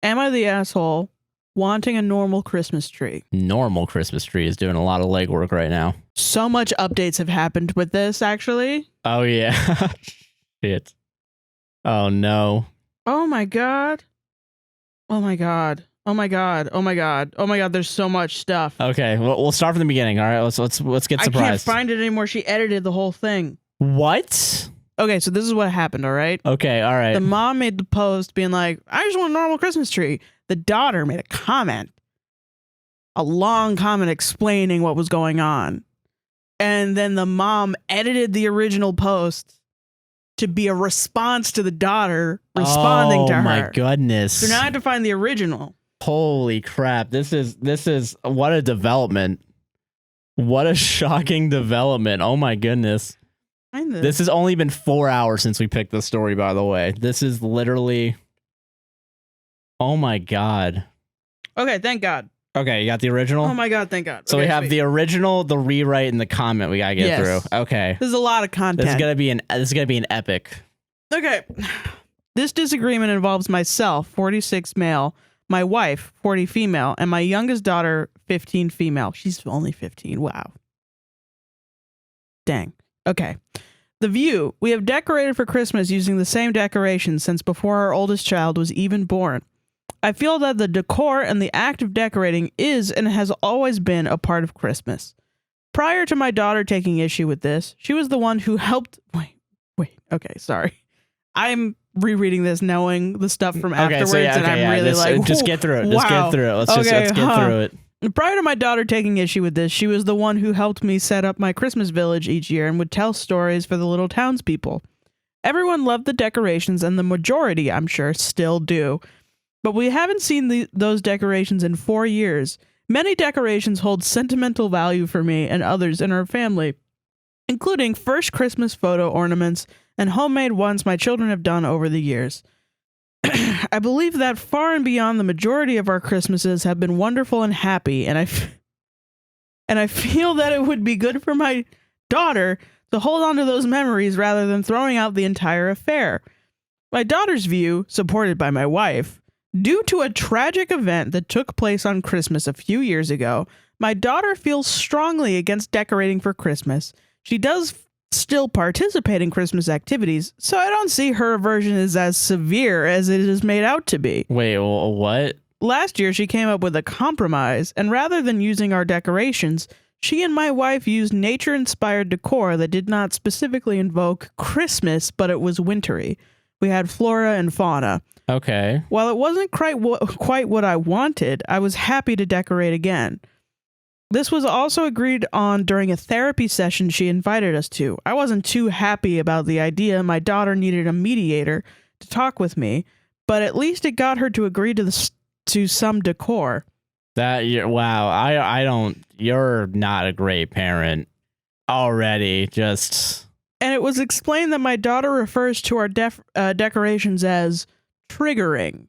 Am I the asshole wanting a normal Christmas tree? Normal Christmas tree is doing a lot of legwork right now. So much updates have happened with this, actually. Oh, yeah. Shit. Oh, no. Oh, my God. Oh, my God. Oh, my God. Oh, my God. Oh, my God. There's so much stuff. Okay, well, we'll start from the beginning. All right, let's get surprised. I can't find it anymore. She edited the whole thing. What? Okay, so this is what happened, all right? Okay, all right. The mom made the post being like, I just want a normal Christmas tree. The daughter made a comment. A long comment explaining what was going on. And then the mom edited the original post to be a response to the daughter responding to her. Oh my goodness. So now I have to find the original. Holy crap. This is what a development. What a shocking development. Oh my goodness. This has only been 4 hours since we picked the story, by the way. This is literally... Oh my God. Okay, thank God. Okay, you got the original? Oh my God, thank God. So okay, we have sweet. the original, the rewrite, and the comment we gotta get through. Okay. This is a lot of content. This is gonna be an epic. Okay. This disagreement involves myself, 46 male, my wife, 40 female, and my youngest daughter, 15 female. She's only 15. Wow. Dang. Okay. The View. We have decorated for Christmas using the same decorations since before our oldest child was even born. I feel that the decor and the act of decorating is and has always been a part of Christmas. Prior to my daughter taking issue with this, she was the one who helped... Wait. Okay, sorry. I'm rereading this knowing the stuff from afterwards, and I'm really like... Just get through it. Wow. Just get through it. Let's get through it. Prior to my daughter taking issue with this, she was the one who helped me set up my Christmas village each year and would tell stories for the little townspeople. Everyone loved the decorations, and the majority, I'm sure, still do. But we haven't seen those decorations in 4 years. Many decorations hold sentimental value for me and others in our family, including first Christmas photo ornaments and homemade ones my children have done over the years. I believe that far and beyond the majority of our Christmases have been wonderful and happy, and I feel that it would be good for my daughter to hold on to those memories rather than throwing out the entire affair. My daughter's view, supported by my wife, due to a tragic event that took place on Christmas a few years ago, my daughter feels strongly against decorating for Christmas. She does still participate in Christmas activities, so I don't see her aversion as severe as it is made out to be. Wait, what? Last year, she came up with a compromise, and rather than using our decorations, she and my wife used nature-inspired decor that did not specifically invoke Christmas, but it was wintry. We had flora and fauna. Okay. While it wasn't quite what I wanted, I was happy to decorate again. This was also agreed on during a therapy session she invited us to. I wasn't too happy about the idea. My daughter needed a mediator to talk with me, but at least it got her to agree to some decor. Wow. I don't. You're not a great parent already. Just. And it was explained that my daughter refers to our decorations as triggering.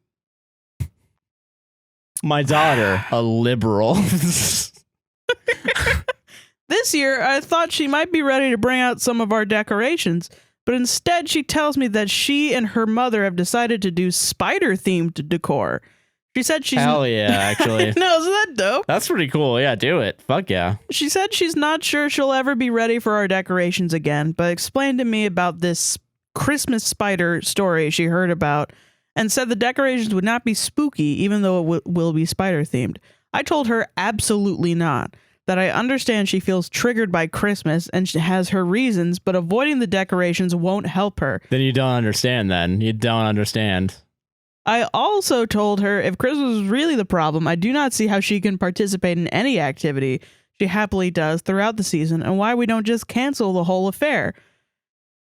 My daughter, a liberal. This year, I thought she might be ready to bring out some of our decorations, but instead she tells me that she and her mother have decided to do spider-themed decor. She said she's... Hell yeah, actually. No, isn't that dope? That's pretty cool. Yeah, do it. Fuck yeah. She said she's not sure she'll ever be ready for our decorations again, but explained to me about this Christmas spider story she heard about and said the decorations would not be spooky even though it will be spider-themed. I told her absolutely not, that I understand she feels triggered by Christmas and she has her reasons, but avoiding the decorations won't help her. Then you don't understand then. You don't understand. I also told her if Christmas was really the problem, I do not see how she can participate in any activity she happily does throughout the season and why we don't just cancel the whole affair.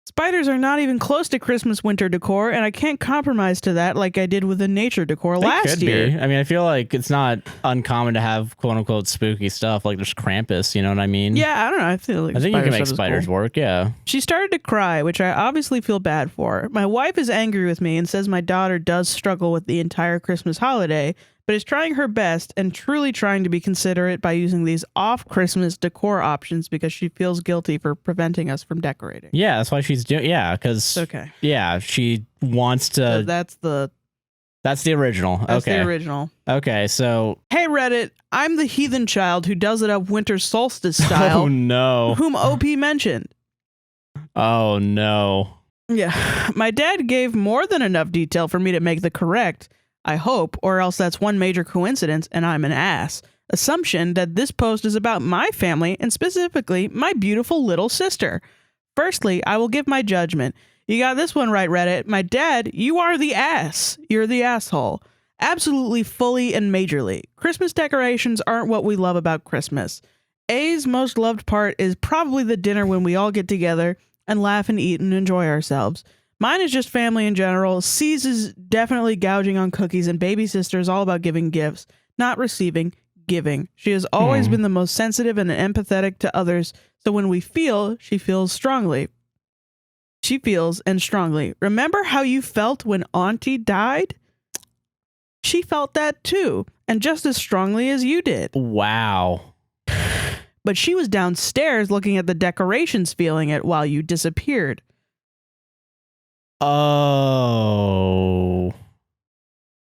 Spiders are not even close to Christmas winter decor, and I can't compromise to that like I did with the nature decor last year. I mean, I feel like it's not uncommon to have quote-unquote spooky stuff, like there's Krampus, you know what I mean? Yeah, I don't know. I think you can make spiders work, yeah. She started to cry, which I obviously feel bad for. My wife is angry with me and says my daughter does struggle with the entire Christmas holiday, but is trying her best and truly trying to be considerate by using these off-Christmas decor options because she feels guilty for preventing us from decorating. Yeah, that's why she's doing. Yeah, because okay. Yeah, she wants to. So that's the That's the original. That's okay. the original. Okay, so... Hey, Reddit, I'm the heathen child who does it up winter solstice style. Oh, no. Whom OP mentioned. Oh, no. Yeah, my dad gave more than enough detail for me to make the correct, I hope, or else that's one major coincidence and I'm an ass, assumption that this post is about my family and specifically my beautiful little sister. Firstly, I will give my judgment. You got this one right, Reddit. My dad, you are the ass. You're the asshole. Absolutely, fully, and majorly. Christmas decorations aren't what we love about Christmas. A's most loved part is probably the dinner when we all get together and laugh and eat and enjoy ourselves. Mine is just family in general. C's is definitely gouging on cookies, and baby sister is all about giving gifts, not receiving, giving. She has always been the most sensitive and empathetic to others, so when we feel, she feels strongly. She feels and strongly. Remember how you felt when Auntie died? She felt that too, and just as strongly as you did. Wow. But she was downstairs looking at the decorations, feeling it while you disappeared. Oh.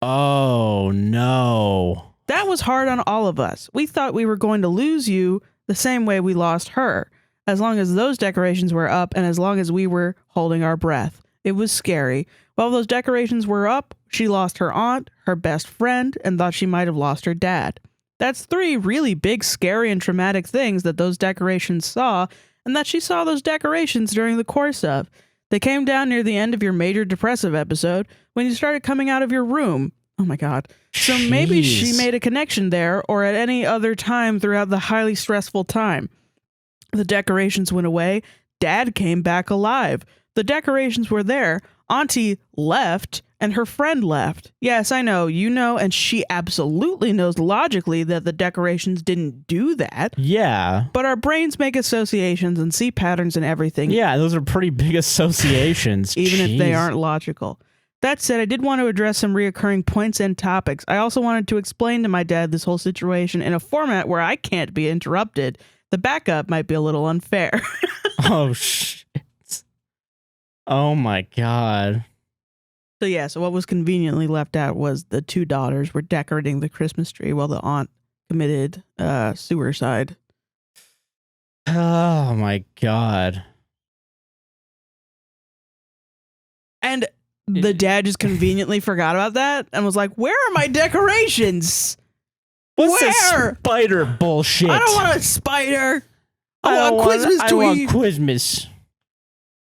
Oh, no. That was hard on all of us. We thought we were going to lose you the same way we lost her. As long as those decorations were up and as long as we were holding our breath. It was scary. While those decorations were up, she lost her aunt, her best friend, and thought she might have lost her dad. That's 3 really big, scary, and traumatic things that those decorations saw, and that she saw those decorations during the course of. They came down near the end of your major depressive episode when you started coming out of your room. Oh my God. So maybe she made a connection there or at any other time throughout the highly stressful time. The decorations went away. Dad came back alive. The decorations were there. Auntie left and her friend left. Yes, I know, you know, and she absolutely knows logically that the decorations didn't do that. Yeah. But our brains make associations and see patterns in everything. Yeah, those are pretty big associations. Even if they aren't logical. That said, I did want to address some reoccurring points and topics. I also wanted to explain to my dad this whole situation in a format where I can't be interrupted. The backup might be a little unfair. Oh, shit. Oh, my God. So what was conveniently left out was the 2 daughters were decorating the Christmas tree while the aunt committed suicide. Oh, my God. And the dad just conveniently forgot about that and was like, where are my decorations? What's this spider bullshit? I don't want a spider. I want Christmas tree. I want Christmas.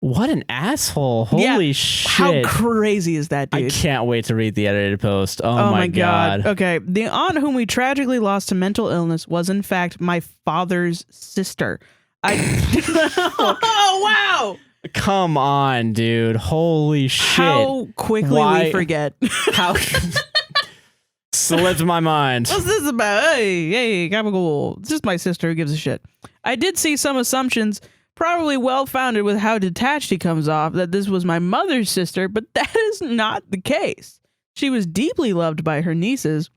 What an asshole. Holy shit. How crazy is that, dude? I can't wait to read the edited post. Oh my God. Okay. The aunt whom we tragically lost to mental illness was, in fact, my father's sister. Oh, wow. Come on, dude. Holy shit. How quickly we forget. How slipped my mind. What's this about? Hey, gabagool. It's just my sister who gives a shit. I did see some assumptions, probably well-founded with how detached he comes off, that this was my mother's sister, but that is not the case. She was deeply loved by her nieces,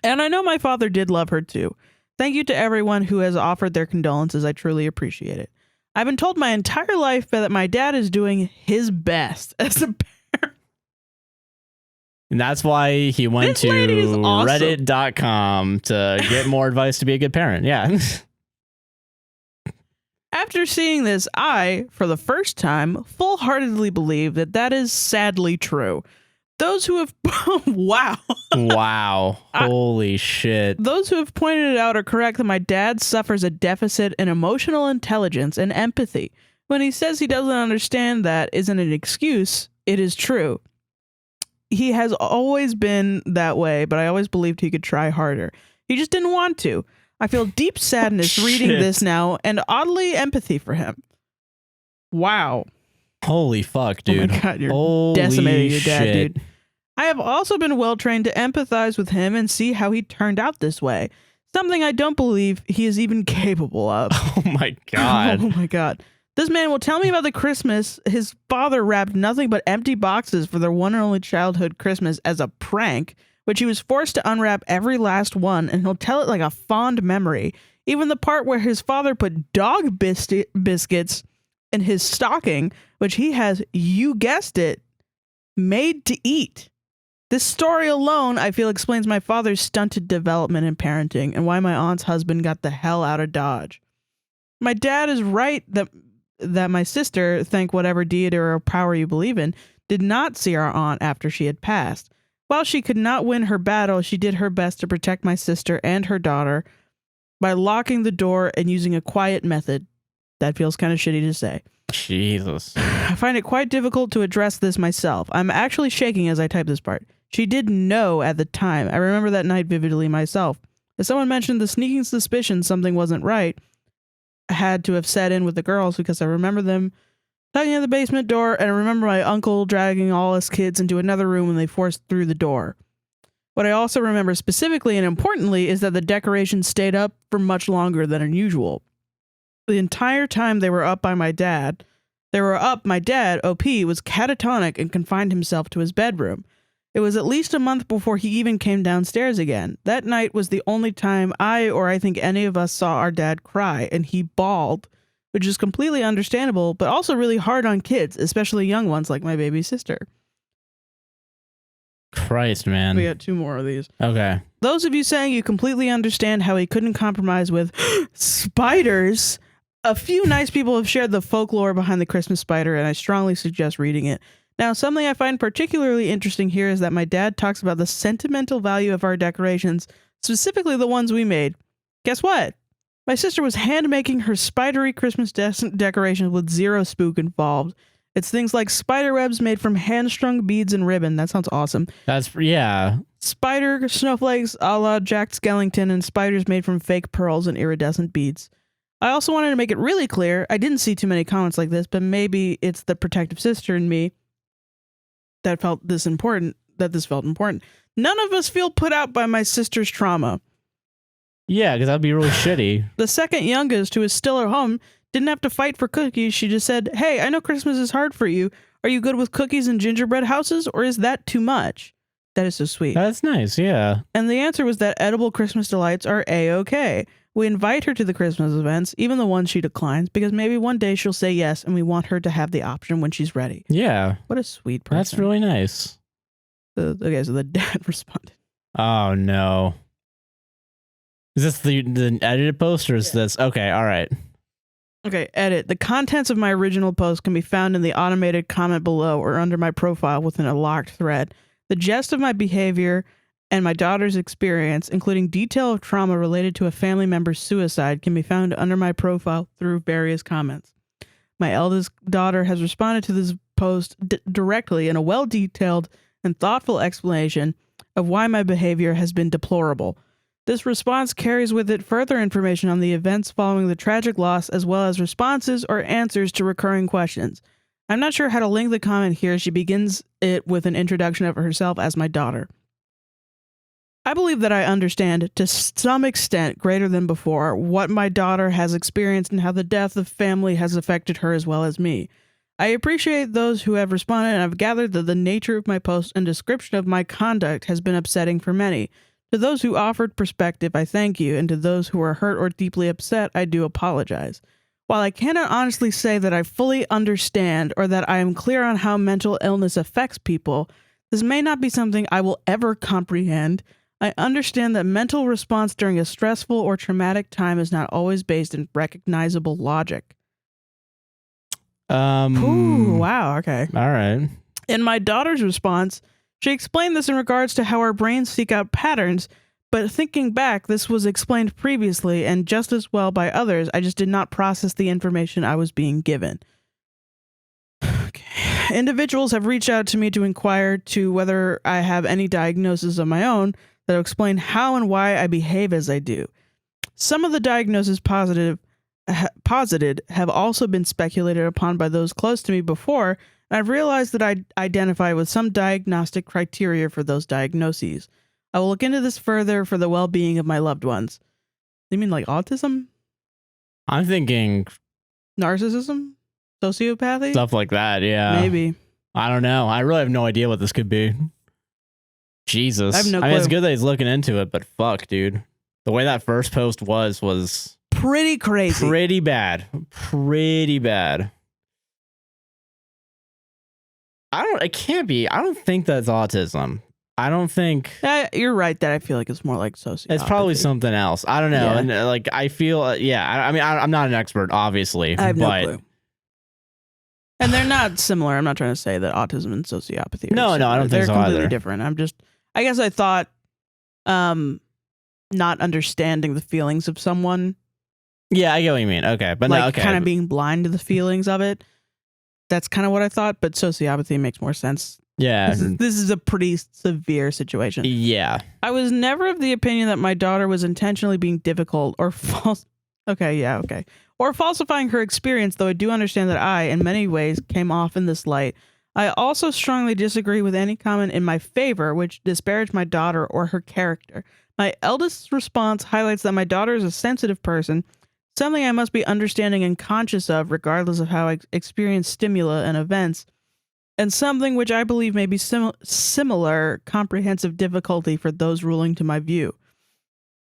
and I know my father did love her too. Thank you to everyone who has offered their condolences. I truly appreciate it. I've been told my entire life that my dad is doing his best as a parent. And that's why he went to reddit.com to get more advice to be a good parent. Yeah. After seeing this, I, for the first time, full-heartedly believe that that is sadly true. Those who have... Wow. Wow. Holy shit. Those who have pointed it out are correct that my dad suffers a deficit in emotional intelligence and empathy. When he says he doesn't understand, that isn't an excuse. It is true. He has always been that way, but I always believed he could try harder. He just didn't want to. I feel deep sadness reading this now and oddly empathy for him. Wow. Holy fuck, dude. Oh my God, you're decimating your dad, dude. I have also been well trained to empathize with him and see how he turned out this way. Something I don't believe he is even capable of. Oh my God. Oh my God. This man will tell me about the Christmas his father wrapped nothing but empty boxes for their one and only childhood Christmas as a prank, which he was forced to unwrap every last one, and he'll tell it like a fond memory. Even the part where his father put dog biscuits in his stocking, which he has, you guessed it, made to eat. This story alone, I feel, explains my father's stunted development in parenting and why my aunt's husband got the hell out of Dodge. My dad is right that my sister, thank whatever deity or power you believe in, did not see our aunt after she had passed. While she could not win her battle, she did her best to protect my sister and her daughter by locking the door and using a quiet method. That feels kind of shitty to say. Jesus. I find it quite difficult to address this myself. I'm actually shaking as I type this part. She did know at the time. I remember that night vividly myself. As someone mentioned the sneaking suspicion something wasn't right, I had to have set in with the girls because I remember them tugging at the basement door, and I remember my uncle dragging all us kids into another room when they forced through the door. What I also remember specifically and importantly is that the decorations stayed up for much longer than unusual. The entire time they were up, my dad, OP, was catatonic and confined himself to his bedroom. It was at least a month before he even came downstairs again. That night was the only time I think any of us saw our dad cry, and he bawled, which is completely understandable, but also really hard on kids, especially young ones like my baby sister. Christ, man. We got 2 more of these. Okay. Those of you saying you completely understand how he couldn't compromise with spiders, a few nice people have shared the folklore behind the Christmas spider, and I strongly suggest reading it. Now, something I find particularly interesting here is that my dad talks about the sentimental value of our decorations, specifically the ones we made. Guess what? My sister was hand-making her spidery Christmas decorations with zero spook involved. It's things like spider webs made from hand-strung beads and ribbon. That sounds awesome. Yeah. Spider snowflakes a la Jack Skellington, and spiders made from fake pearls and iridescent beads. I also wanted to make it really clear, I didn't see too many comments like this, but maybe it's the protective sister in me that felt this important. None of us feel put out by my sister's trauma. Yeah, because that'd be really shitty. The second youngest, who is still at home, didn't have to fight for cookies. She just said, hey, I know Christmas is hard for you. Are you good with cookies and gingerbread houses, or is that too much? That is so sweet. That's nice, yeah. And the answer was that edible Christmas delights are A-okay. We invite her to the Christmas events, even the ones she declines, because maybe one day she'll say yes, and we want her to have the option when she's ready. Yeah. What a sweet person. That's really nice. Okay, so the dad responded. Oh, no. Is this the edited post, or is this? Okay, all right. Okay, edit. The contents of my original post can be found in the automated comment below or under my profile within a locked thread. The gist of my behavior and my daughter's experience, including detail of trauma related to a family member's suicide, can be found under my profile through various comments. My eldest daughter has responded to this post directly in a well-detailed and thoughtful explanation of why my behavior has been deplorable. This response carries with it further information on the events following the tragic loss, as well as responses or answers to recurring questions. I'm not sure how to link the comment here. She begins it with an introduction of herself as my daughter. I believe that I understand, to some extent greater than before, what my daughter has experienced and how the death of family has affected her as well as me. I appreciate those who have responded, and I've gathered that the nature of my post and description of my conduct has been upsetting for many. To those who offered perspective, I thank you, and to those who are hurt or deeply upset, I do apologize. While I cannot honestly say that I fully understand or that I am clear on how mental illness affects people, this may not be something I will ever comprehend. I understand that mental response during a stressful or traumatic time is not always based in recognizable logic. Ooh, wow, okay. All right. In my daughter's response, she explained this in regards to how our brains seek out patterns, but thinking back, this was explained previously and just as well by others. I just did not process the information I was being given. Okay. Individuals have reached out to me to inquire to whether I have any diagnosis of my own that will explain how and why I behave as I do. Some of the diagnoses posited have also been speculated upon by those close to me before, and I've realized that I identify with some diagnostic criteria for those diagnoses. I will look into this further for the well-being of my loved ones. You mean like autism? I'm thinking Narcissism? Sociopathy? Stuff like that, yeah. Maybe. I don't know. I really have no idea what this could be. Jesus. I have no clue. mean, it's good that he's looking into it, but fuck, dude. The way that first post was pretty crazy. Pretty bad. Pretty bad. It can't be. I don't think that's autism. I don't think you're right that I feel like it's more like sociopathy. it's probably something else. I don't know. Yeah. And like I feel I mean I'm not an expert obviously, I have but no clue. And they're not similar. I'm not trying to say that autism and sociopathy are No, similar. I don't think they're so completely either. different. I guess I thought not understanding the feelings of someone. Yeah, I get what you mean. Okay. But like no, okay. kind of being blind to the feelings of it. That's kind of what I thought, but sociopathy makes more sense. Yeah. This is a pretty severe situation. Yeah. I was never of the opinion that my daughter was intentionally being difficult or false. Okay. Or falsifying her experience, though I do understand that I, in many ways, came off in this light. I also strongly disagree with any comment in my favor which disparaged my daughter or her character. My eldest's response highlights that my daughter is a sensitive person, something I must be understanding and conscious of regardless of how I experience stimuli and events, and something which I believe may be similar comprehensive difficulty for those ruling to my view.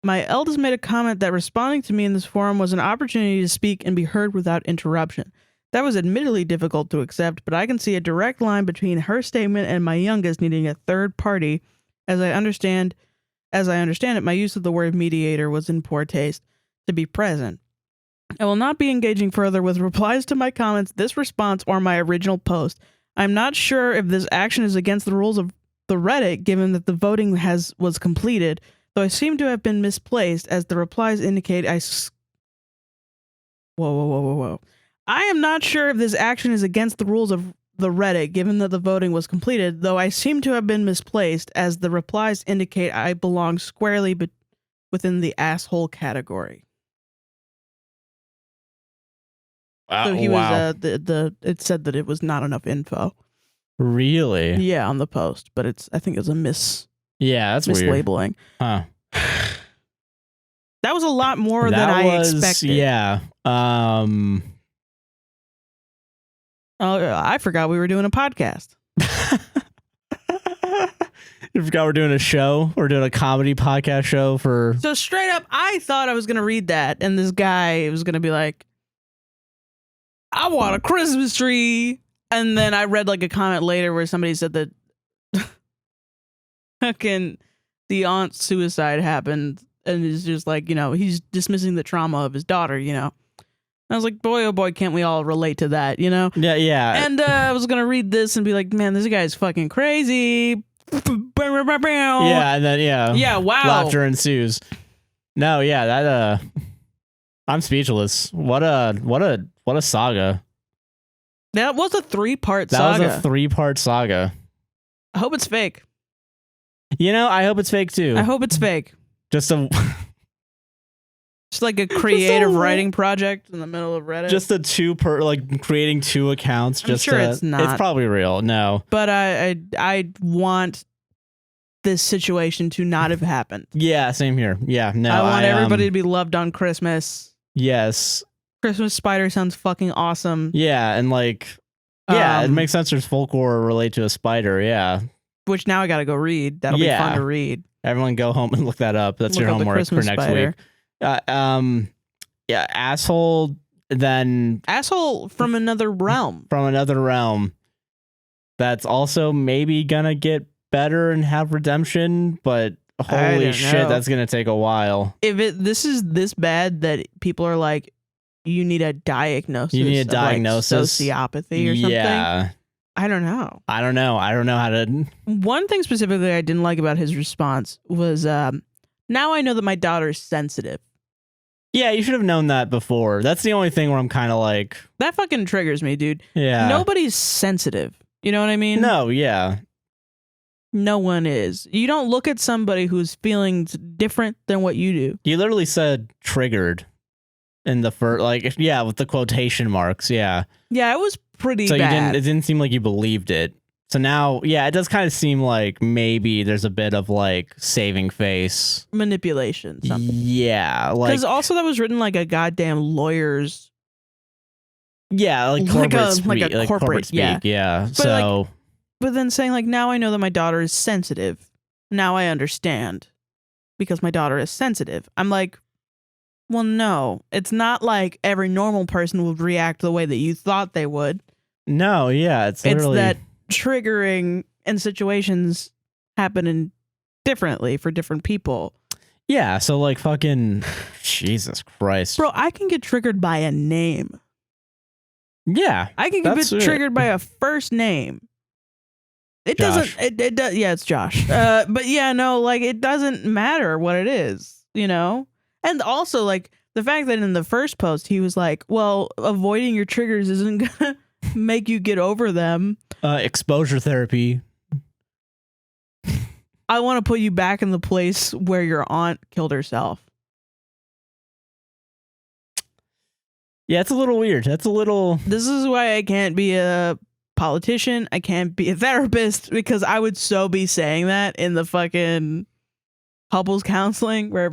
My eldest made a comment that responding to me in this forum was an opportunity to speak and be heard without interruption. That was admittedly difficult to accept, but I can see a direct line between her statement and my youngest needing a third party. As I understand it, my use of the word mediator was in poor taste. To be present. I will not be engaging further with replies to my comments, this response, or my original post. I'm not sure if this action is against the rules of the Reddit, given that the voting was completed, though I seem to have been misplaced, as the replies indicate Whoa. I am not sure if this action is against the rules of the Reddit, given that the voting was completed, though I seem to have been misplaced, as the replies indicate I belong squarely within the asshole category. So he was it said that it was not enough info. Really? Yeah, on the post, but I think it's a that's mislabeling. Weird. Huh. That was a lot more than I expected. Yeah. Oh, I forgot we were doing a podcast. You forgot we're doing a show? We're doing a comedy podcast show for... So straight up, I thought I was going to read that, and this guy was going to be like, I want a Christmas tree. And then I read like a comment later where somebody said that fucking the aunt's suicide happened, and is just like, he's dismissing the trauma of his daughter, And I was like, boy, oh boy, can't we all relate to that, Yeah. And I was going to read this and be like, man, this guy's fucking crazy. Yeah, and then, Yeah, wow. Laughter ensues. No, yeah, that, I'm speechless. What a saga. That was a 3-part saga. That was a 3-part saga. I hope it's fake. I hope it's fake too. I hope it's fake. Just like a creative writing project in the middle of Reddit. Just a creating 2 accounts. I'm sure it's not. It's probably real. No. But I want this situation to not have happened. Yeah, same here. Yeah, no. I want everybody to be loved on Christmas. Yes. Christmas spider sounds fucking awesome. Yeah, and it makes sense there's folklore relate to a spider, yeah. Which now I gotta go read. That'll be fun to read. Everyone go home and look that up. That's your homework for next week. Asshole, then... Asshole from another realm. From another realm. That's also maybe gonna get better and have redemption, but holy shit, that's gonna take a while. If this is this bad that people are like, you need a diagnosis. You need a diagnosis. Like sociopathy or something. Yeah. I don't know. I don't know how to... One thing specifically I didn't like about his response was, now I know that my daughter is sensitive. Yeah, you should have known that before. That's the only thing where I'm kind of like... That fucking triggers me, dude. Yeah. Nobody's sensitive. You know what I mean? No, yeah. No one is. You don't look at somebody who's feeling different than what you do. You literally said triggered in the first, with the quotation marks, yeah. Yeah, it was pretty bad. bad. It didn't seem like you believed it. So now, yeah, it does kind of seem like maybe there's a bit of saving face. Manipulation. Something. Yeah. Because also that was written like a goddamn lawyer's. Yeah, corporate speak. Like a corporate speak, yeah. But but then saying now I know that my daughter is sensitive. Now I understand. Because my daughter is sensitive. I'm like, well, no. It's not like every normal person would react the way that you thought they would. No, yeah. It's that triggering in situations happening differently for different people. Yeah, so like fucking Jesus Christ. Bro, I can get triggered by a name. Yeah. I can get triggered by a first name. It Josh. doesn't it does yeah, it's Josh. But yeah, no, like it doesn't matter what it is, you know? And also like the fact that in the first post he was like, well, avoiding your triggers isn't gonna make you get over them. Exposure therapy. I want to put you back in the place where your aunt killed herself. Yeah, it's a little weird. That's a little... This is why I can't be a politician. I can't be a therapist, because I would so be saying that in the fucking couples counseling where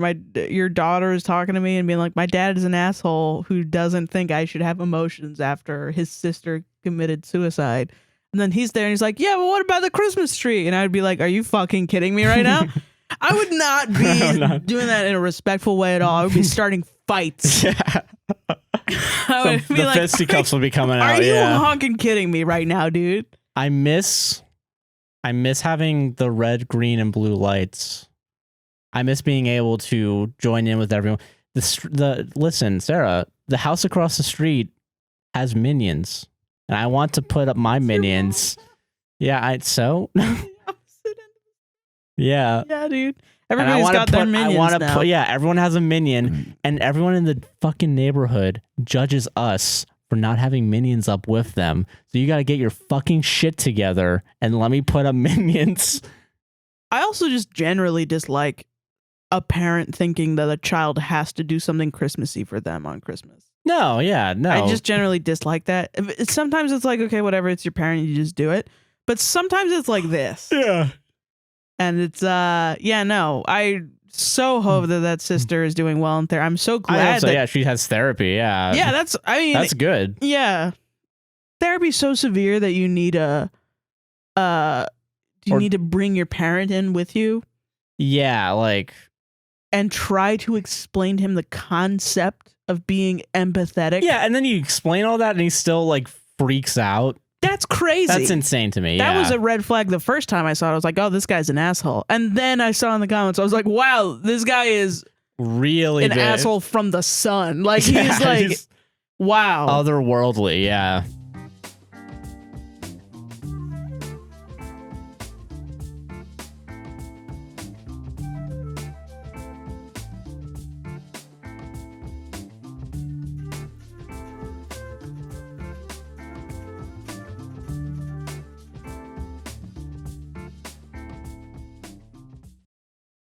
your daughter is talking to me and being like, my dad is an asshole who doesn't think I should have emotions after his sister committed suicide. And then he's there and he's like, yeah, but what about the Christmas tree? And I'd be like, are you fucking kidding me right now? I would not be doing that in a respectful way at all. I would be starting fights. Yeah. I would be the like, fisticuffs will be coming out. Are you yeah. honking kidding me right now, dude? I miss having the red, green, and blue lights. I miss being able to join in with everyone. Listen, Sarah, the house across the street has minions. And I want to put up my minions. Yeah, yeah. Yeah, dude. Everybody's got their minions now. Yeah, everyone has a minion, and everyone in the fucking neighborhood judges us for not having minions up with them. So you got to get your fucking shit together and let me put up minions. I also just generally dislike a parent thinking that a child has to do something Christmassy for them on Christmas. No, yeah, no. I just generally dislike that. Sometimes it's like, okay, whatever, it's your parent, you just do it. But sometimes it's like this. Yeah. And it's, yeah, no. I so hope that sister is doing well in therapy. I'm so glad that... Yeah, she has therapy, yeah. Yeah, that's good. Yeah. Therapy's so severe that you need need to bring your parent in with you. Yeah, like... And try to explain to him the concept of being empathetic. Yeah, and then you explain all that and he still like freaks out. That's crazy. That's insane to me. That was a red flag the first time I saw it. I was like, oh, this guy's an asshole. And then I saw in the comments, I was like, wow, this guy is really an asshole from the sun. Like, he's like, wow. Otherworldly, yeah.